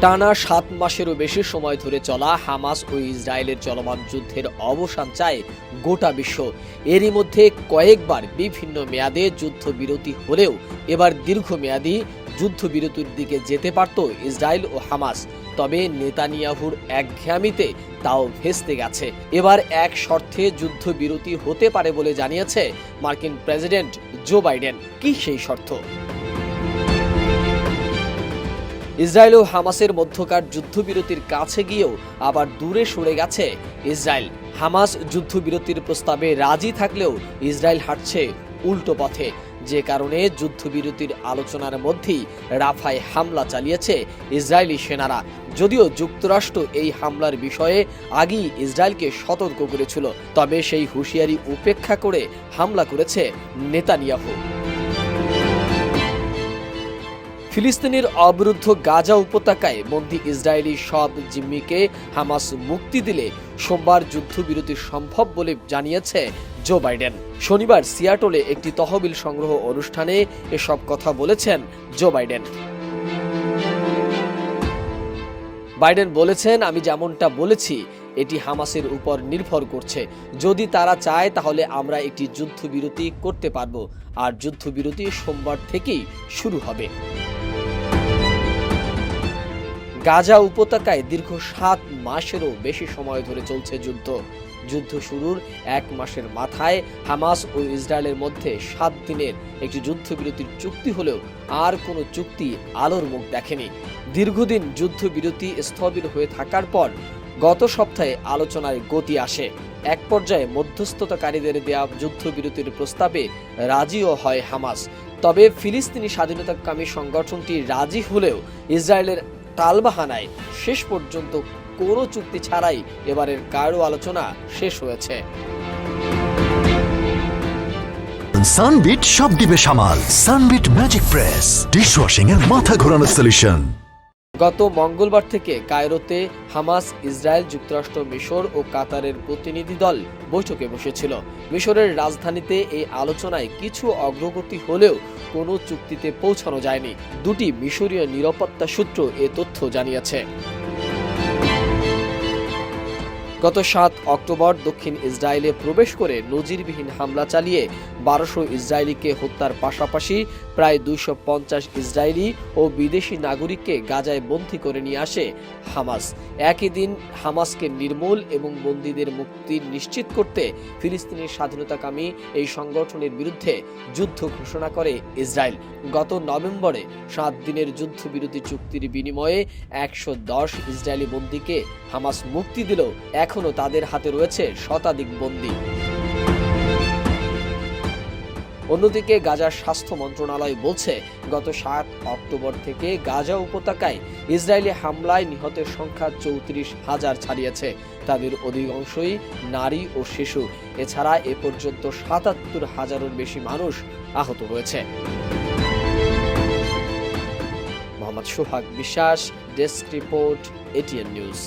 টানা ৭ মাসেরও বেশি সময় ধরে চলা হামাস ও ইসরায়েলের চলমান যুদ্ধের অবসান চায় গোটা বিশ্ব। এরই মধ্যে কয়েকবার বিভিন্ন মেয়াদে যুদ্ধবিরতি হলেও এবার দীর্ঘমেয়াদী যুদ্ধবিরতির দিকে যেতে পারত ইসরায়েল ও হামাস। তবে নেতানিয়াহুর একঘেয়ামিতে তাও ভেস্তে গেছে। এবার এক শর্তে যুদ্ধবিরতি হতে পারে বলে জানিয়েছে মার্কিন প্রেসিডেন্ট জো বাইডেন। কি সেই শর্ত? ইসরায়েল ও হামাসের মধ্যকার যুদ্ধবিরতির কাছে গিয়েও আবার দূরে সরে গেছে ইসরায়েল। হামাস যুদ্ধবিরতির প্রস্তাবে রাজি থাকলেও ইসরায়েল হাঁটছে উল্টো পথে, যে কারণে যুদ্ধবিরতির আলোচনার মধ্যেই রাফায় হামলা চালিয়েছে ইসরায়েলি সেনারা। যদিও যুক্তরাষ্ট্র এই হামলার বিষয়ে আগেই ইসরায়েলকে সতর্ক করেছিল, তবে সেই হুঁশিয়ারি উপেক্ষা করে হামলা করেছে নেতানিয়াহু। ফিলিস্তিনের অবরুদ্ধ গাজা উপত্যকায় বন্দী ইসরায়েলি সব জিম্মিকে হামাস মুক্তি দিলে সোমবার যুদ্ধবিরতি সম্ভব বলে জানিয়েছে জো বাইডেন। শনিবার সিয়াটলে একটি তহবিল সংগ্রহ অনুষ্ঠানে এসব কথা বলেছেন জো বাইডেন। বাইডেন বলেছেন, আমি যেমনটা বলেছি এটি হামাসের উপর নির্ভর করছে। যদি তারা চায় তাহলে আমরা একটি যুদ্ধবিরতি করতে পারব, আর যুদ্ধবিরতি সোমবার থেকেই শুরু হবে। গাজা উপত্যকায় দীর্ঘ ৭ মাসেরও বেশি সময় ধরে চলছে যুদ্ধ। যুদ্ধ শুরুর ১ মাসের মাথায় হামাস ও ইসরায়েলের মধ্যে ৭ দিনের একটি যুদ্ধবিরতির চুক্তি হলেও আর কোনো চুক্তি আলোর মুখ দেখেনি। দীর্ঘদিন যুদ্ধবিরতি স্থবির হয়ে থাকার পর গত সপ্তাহে আলোচনায় গতি আসে। এক পর্যায়ে মধ্যস্থতাকারীদের দেয়া যুদ্ধবিরতির প্রস্তাবে রাজিও হয় হামাস। তবে ফিলিস্তিনি স্বাধীনতাকামী সংগঠনটি রাজি হলেও ইসরায়েলের টালবাহানায় শেষ পর্যন্ত কোনো চুক্তি ছাড়াই এবারের কায়রো আলোচনা শেষ হয়েছে। সানবিট সব দিবে সামাল। সানবিট ম্যাজিক প্রেস ডিশওয়াশিং এর মাথা ঘোরানো সলিউশন। গত মঙ্গলবার থেকে কায়রোতে হামাস, ইসরায়েল, যুক্তরাষ্ট্র, মিশর ও কাতারের প্রতিনিধি দল বৈঠকে বসেছিল। মিশরের রাজধানীতে এই আলোচনায় কিছু অগ্রগতি হলেও কোনো চুক্তিতে পৌঁছানো যায়নি। দুটি মিশরীয় নিরাপত্তা সূত্র এ তথ্য জানিয়েছে। গত ৭ অক্টোবর দক্ষিণ ইসরায়েলে প্রবেশ করে নজিরবিহীন হামলা চালিয়ে ১২০০ ইসরায়েলিকে হত্যার পাশাপাশি প্রায় ২৫০ ইসরায়েলি ও বিদেশি নাগরিককে গাজায় বন্দী করে নিয়ে আসে হামাস। একই দিন হামাসকে নির্মূল এবং বন্দীদের মুক্তি নিশ্চিত করতে ফিলিস্তিনের স্বাধীনতাকামী এই সংগঠনের বিরুদ্ধে যুদ্ধ ঘোষণা করে ইসরায়েল। গত নভেম্বরে ৭ দিনের যুদ্ধবিরতি চুক্তির বিনিময়ে ১১০ ইসরায়েলি বন্দীকে হামাস মুক্তি দিলেও এখনো তাদের হাতে রয়েছে শতাধিক বন্দী। অন্যদিকে গাজার স্বাস্থ্য মন্ত্রণালয় বলছে, গত ৭ অক্টোবর থেকে গাজা উপত্যকায় ইসরায়েলি হামলায় নিহতের সংখ্যা ৩৪,০০০ ছাড়িয়েছে। তাদের অধিকাংশই নারী ও শিশু। এছাড়া এ পর্যন্ত ৭৭,০০০-এর বেশি মানুষ আহত হয়েছে। মোহাম্মদ সোহাগ বিশ্বাস, ডেস্ক রিপোর্ট, এটিএন নিউজ।